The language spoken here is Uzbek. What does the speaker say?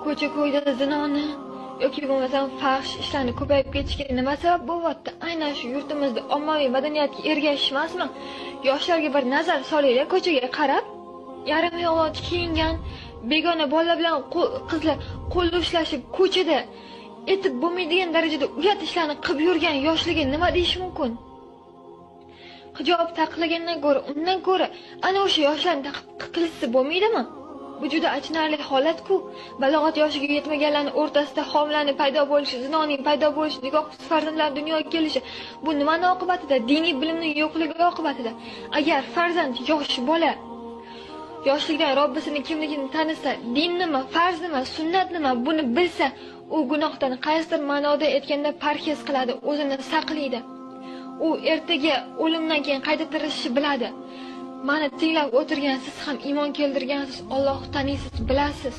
ko'cha-ko'yda zinoni yoki bo'lmasam fahsh ishlarni ko'payib ketishiga nima sabab bo'lyapti? Aynan shu yurtimizda ommaviy madaniyatga ergashish emasmi? Yoshlarga bir nazar solaylik, ko'chaga qarab, yarim yog'och kiyingan begona bolalar bilan qizlar qo'l ushlashib ko'chada etib bo'lmaydigan darajada uyat ishlarni qilib yurgan yoshlarga nima deyish mumkin? Hijob taqillagandan ko'ra, undan ko'ra ana o'sha yoshlarni qilsa bo'lmaydimi? Bu juda achinarli holat-ku. Balog'at yoshiga yetmaganlarning o'rtasida homilaning paydo bo'lishi, zinoning paydo bo'lishi, nikohsiz farzandlar dunyoga kelishi, bu nimaning oqibatida? Diniy bilimning yo'qligi oqibatida. Agar farzand yosh bola yoshlikdan Robbisini kimligini tanisa, din nima, farz nima, sunnat nima, buni bilsa, u gunohdan qaysidir ma'noda aytganda parhez qiladi, o'zini saqlaydi. U ertaga o'limdan keyin qayta tirishishni biladi. Mani tinglab o'tirgan siz ham iymon keltirgansiz, Allohni taniysiz, bilasiz.